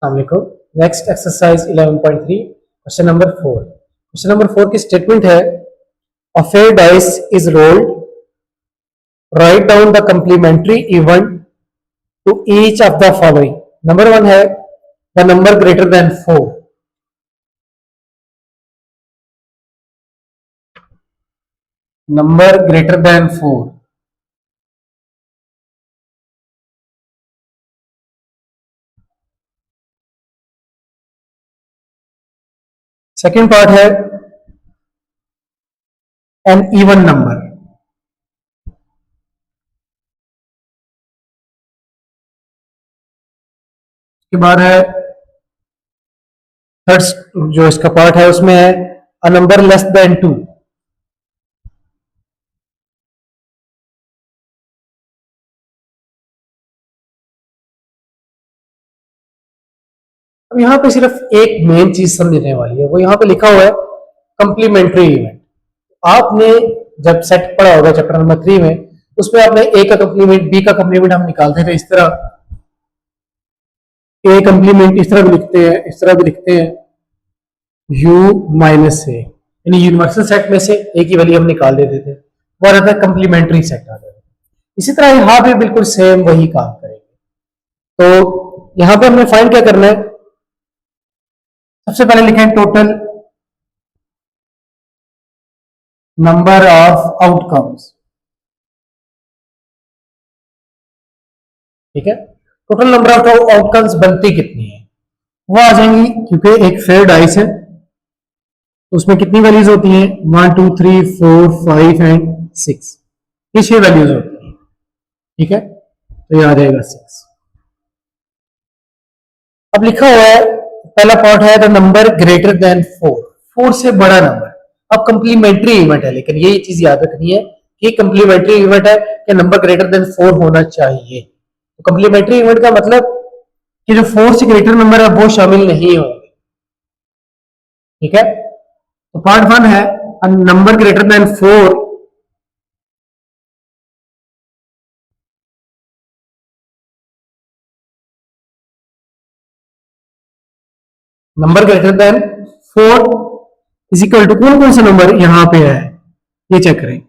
अस्सलामुअलैकुम। Next exercise 11.3 question number 4। Question number 4 की statement है a fair dice is rolled, write down the complementary event to each of the following. Number 1 है the number greater than 4, number greater than 4। Second part है an even number. के बाद है third जो इसका part है उसमें है अ नंबर लेस देन 2। अब यहाँ पे सिर्फ एक मेन चीज समझने वाली है, वो यहाँ पे लिखा हुआ है कंप्लीमेंट्री इवेंट। आपने जब सेट पढ़ा होगा चैप्टर नंबर 3 में, उसमें आपने ए का कंप्लीमेंट बी का कंप्लीमेंट हम निकालते थे इस तरह। ए कंप्लीमेंट इस तरह भी लिखते हैं, इस तरह भी लिखते हैं u माइनस ए, यानी यूनिवर्सल सेट में से ए की वैल्यू हम निकाल देते थे, वो आ जाता है कंप्लीमेंट्री सेट आ जाता है। इसी तरह यहाँ पे बिल्कुल सेम वही काम करेंगे। तो यहाँ पे हमने फाइंड क्या करना है, सबसे पहले लिखें टोटल नंबर ऑफ आउटकम्स। ठीक है, टोटल नंबर ऑफ आउटकम्स बनती कितनी है, वो आ जाएंगी, क्योंकि एक फेयर डाइस है तो उसमें कितनी वैल्यूज होती हैं 1 2 3 4 5 एंड 6, ये 6 वैल्यूज होती हैं। ठीक है, तो ये आ जाएगा 6। अब लिखा हुआ है पहला पार्ट है द नंबर ग्रेटर देन 4, 4 से बड़ा नंबर। अब कंप्लीमेंट्री इवेंट है, लेकिन ये चीज याद रखनी है कि कंप्लीमेंट्री इवेंट है कि नंबर ग्रेटर देन 4 होना चाहिए। तो कंप्लीमेंट्री इवेंट का मतलब कि जो 4 से ग्रेटर नंबर है वो शामिल नहीं होंगे। ठीक है, तो पार्ट 1 है number greater than 4 number greater than 4 is equal to कौन कौन सा नंबर यहां पे है ये चेक करें,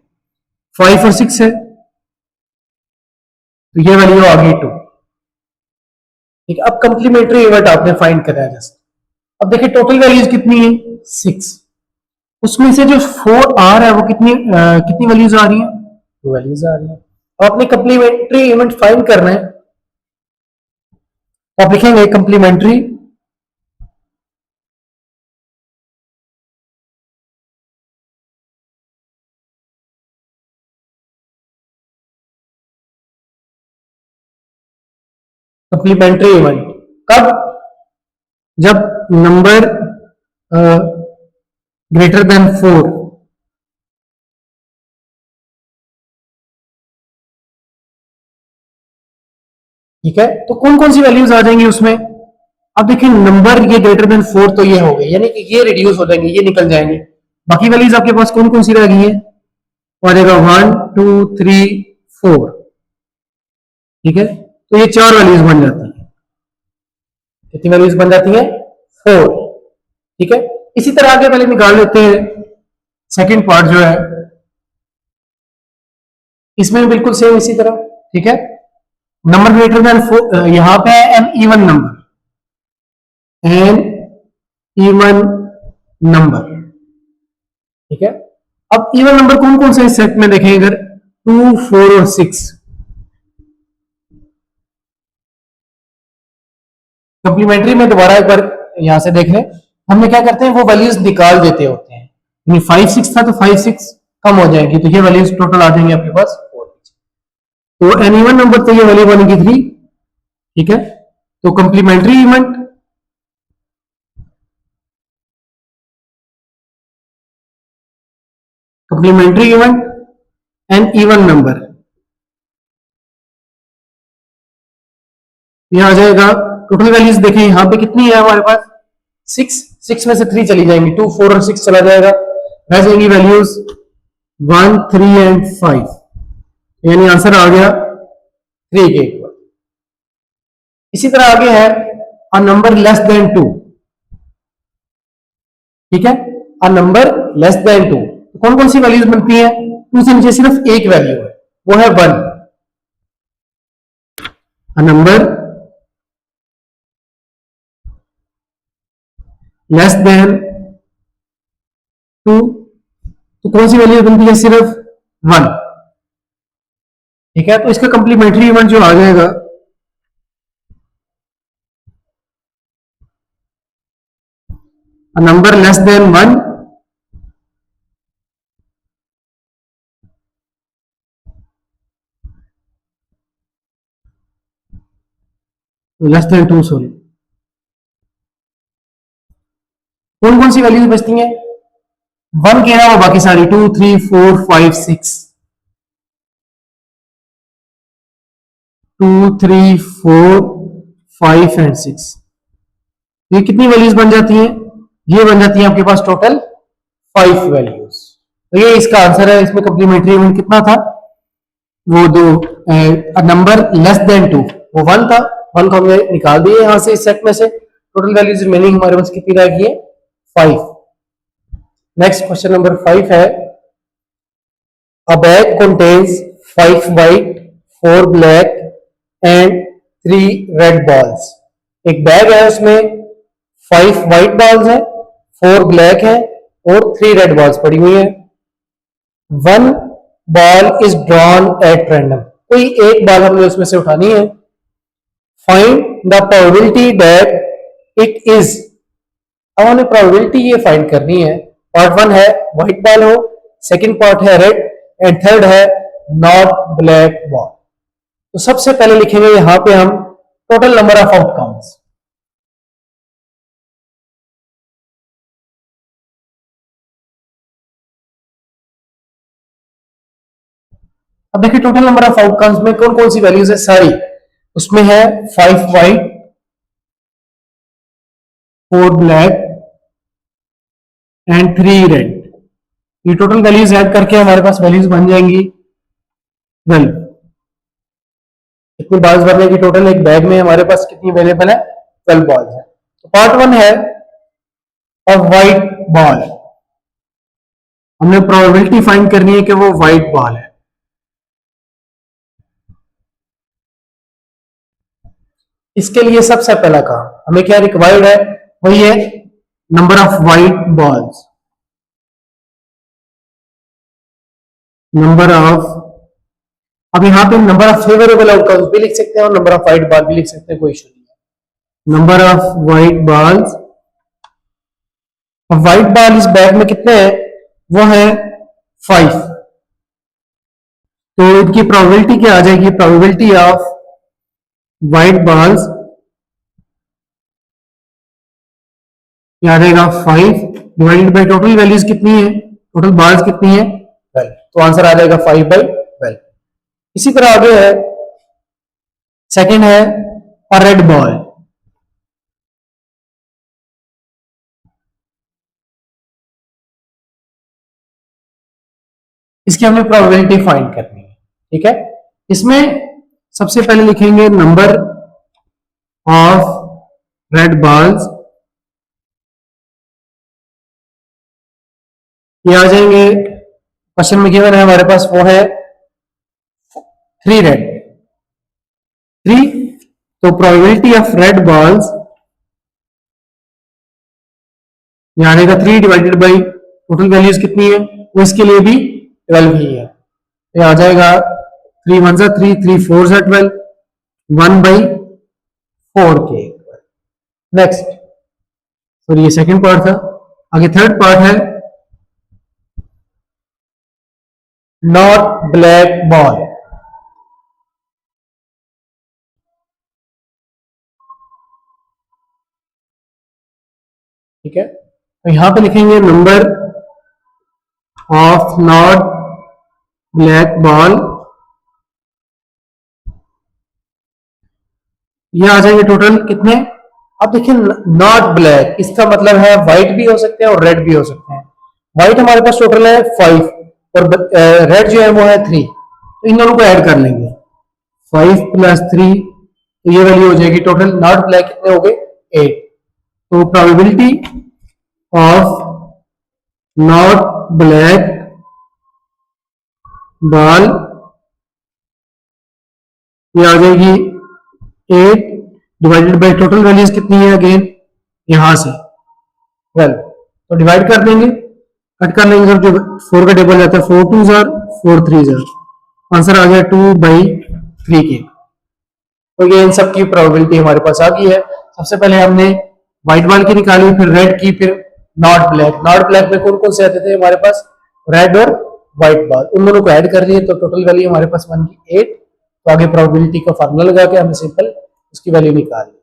5 और 6 है तो ये वैल्यू आ गई 2। ठीक है, अब कंप्लीमेंट्री इवेंट आपने फाइंड करना है जस्ट। अब देखिए टोटल वैल्यूज कितनी है 6, उसमें से जो 4 आ रहा है वो कितनी वैल्यूज आ रही है, 2 वैल्यूज आ रही है। अब आपने कंप्लीमेंट्री इवेंट फाइंड करना है, तो आप लिखेंगे कंप्लीमेंट्री कंप्लीमेंट्री इवेंट कब, जब नंबर ग्रेटर देन 4 ठीक है, तो कौन कौन सी वैल्यूज आ जाएंगी उसमें। अब देखिए नंबर ये ग्रेटर देन 4 तो ये हो गए, यानी कि ये रिड्यूस हो जाएंगे, ये निकल जाएंगे। बाकी वैल्यूज आपके पास कौन कौन सी रह गई है, वो आ जाएगा 1 2 3 4। ठीक है, तो ये 4 वैल्यूज बन जाती है। कितनी वैल्यूज बन जाती है 4। ठीक है, इसी तरह आगे पहले निकाल लेते हैं सेकंड पार्ट जो है, इसमें बिल्कुल सेम इसी तरह। ठीक है, नंबर ग्रेटर देन 4 यहां पे है an even number, an even number. ठीक है, अब इवन नंबर कौन कौन से इस सेट में देखें, अगर 2 4 और 6 कंप्लीमेंट्री में दोबारा एक बार यहां से देख लें, हमने क्या करते हैं वो वैल्यूज निकाल देते होते हैं। 5 6 था तो 5 6 कम हो जाएगी, तो ये वैल्यूज टोटल आ जाएंगे आपके पास 4। तो एन इवन नंबर तो ये वैल्यू बनेगी 3। ठीक है, तो complementary event an even number यह आ जाएगा। टोटल वैल्यूज देखें यहां पे कितनी है हमारे पास 6, 6 में से 3 चली जाएंगी, 2 4 और 6 चला जाएगा, रह जाएंगी वैल्यूज 1 3 एंड 5, यानी आंसर आ गया 3 के इक्वल। इसी तरह आगे है अ नंबर लेस देन 2, ठीक है, अ नंबर लेस देन 2, कौन कौन सी वैल्यूज बनती है? 2 से नीचे सिर्फ एक वैल्यू है, वो है 1। अ नंबर लेस देन 2, तो कौन सी वैल्यू बनती है? सिर्फ 1, ठीक है। तो इसका कंप्लीमेंट्री इवेंट जो आ जाएगा, a number less than 1 less than 2, sorry, कौन कौन सी वैल्यूज बचती हैं? 1 के अलावा बाकी सारी 2 3 4 5 6, 2 3 4 5 एंड 6, ये कितनी वैल्यूज बन जाती हैं? ये बन जाती है आपके पास टोटल 5 वैल्यूज। तो ये इसका आंसर है। इसमें कंप्लीमेंट्री इवेंट कितना था? वो दो, नंबर लेस देन 2, वो 1 था, 1 को हमने निकाल दिए यहां से इस सेट में से। टोटल वैल्यूज रिमेनिंग हमारे पास कितनी रह गई है? 5। नेक्स्ट क्वेश्चन नंबर 5 है, अ bag contains 5 white 4 black and 3 red balls. एक बैग है, उसमें 5 वाइट बॉल्स है, 4 ब्लैक है और 3 रेड बॉल्स पड़ी हुई है। 1 ball is drawn at random, कोई एक बॉल हमने उसमें से उठानी है। Find the probability that it is, अब हमें प्रोबेबिलिटी ये फाइंड करनी है। पार्ट 1 है व्हाइट बॉल हो, सेकंड पार्ट है रेड एंड थर्ड है नॉट ब्लैक बॉल। तो सबसे पहले लिखेंगे यहां पे हम टोटल नंबर ऑफ आउटकम्स। अब देखिए टोटल नंबर ऑफ आउटकम्स में कौन कौन सी वैल्यूज है? सारी उसमें है 5 वाइट 4 ब्लैक एंड 3 रेड। ये टोटल वैल्यूज ऐड करके हमारे पास वैल्यूज बन जाएंगी 12। कितनी बॉल्स भरने की टोटल? एक बैग में हमारे पास कितनी अवेलेबल है? 12 बॉल्स है। तो पार्ट 1 है और व्हाइट बॉल, हमने प्रोबेबिलिटी फाइंड करनी है कि वो व्हाइट बॉल है। इसके लिए सबसे पहला काम हमें क्या रिक्वायर्ड है? वही है number of white balls, number of, अब यहां पे नंबर ऑफ फेवरेबल आउटकम्स भी लिख सकते हैं और नंबर ऑफ व्हाइट बॉल भी लिख सकते हैं, कोई इशू नहीं है। Number of white balls, white ball इस बैग में कितने हैं? वो है 5। तो इनकी प्रोबेबिलिटी क्या आ जाएगी? प्रोबेबिलिटी ऑफ व्हाइट बॉल्स क्या आ जाएगा? 5 डिवाइडेड बाई टोटल वैल्यूज कितनी है? टोटल बॉल्स कितनी है? 12। तो आंसर आ जाएगा 5/12। इसी तरह आगे है, सेकंड है और रेड बॉल। इसकी हमें प्रोबेबिलिटी फाइंड करनी है, ठीक है। इसमें सबसे पहले लिखेंगे नंबर ऑफ रेड बॉल्स, ये आ जाएंगे क्वेश्चन में गिवन है हमारे पास, वो है 3 रेड 3। तो प्रोबेबिलिटी ऑफ रेड बॉल्स ये आएगा 3 डिवाइडेड बाई टोटल वैल्यूज कितनी है? वो इसके लिए भी 12 ही है। ये आ जाएगा 3 1 3 3 4 12, 1/4 के। नेक्स्ट, सॉरी ये सेकंड पार्ट था, आगे थर्ड पार्ट है नॉट ब्लैक बॉल। ठीक है, तो यहां पे लिखेंगे number of not black ball, ये आ जाएंगे टोटल कितने? अब देखिए नॉट ब्लैक, इसका मतलब है व्हाइट भी हो सकते हैं और रेड भी हो सकते हैं। व्हाइट हमारे पास टोटल है 5 और रेड जो है वो है 3, तो इन दोनों को ऐड कर लेंगे 5 + 3, तो ये वैल्यू हो जाएगी टोटल नॉट ब्लैक कितने हो गए? 8। तो probability of not black ball ये आ जाएगी 8 डिवाइडेड बाय टोटल वैल्यूज कितनी है अगेन यहां से 12। तो डिवाइड कर देंगे, कट कर लेंगे, जो 4 का टेबल जाता है 4 2 जार 4 3 जार, आंसर आ गया 2/3 के। तो ये इन सब की प्रोबेबिलिटी हमारे पास आ गई है। सबसे पहले हमने व्हाइट बॉल की निकाली, फिर रेड की, फिर नॉट ब्लैक। नॉट ब्लैक में कौन कौन से आते थे हमारे पास, रेड और व्हाइट बॉल, उन दोनों को ऐड कर दिए तो टोटल वैल्यू हमारे पास बन गई 8। तो आगे प्रोबेबिलिटी का फार्मूला लगा के हमने सिंपल उसकी वैल्यू निकाल ली।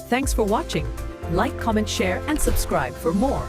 Thanks for watching. Like, comment, share and subscribe for more.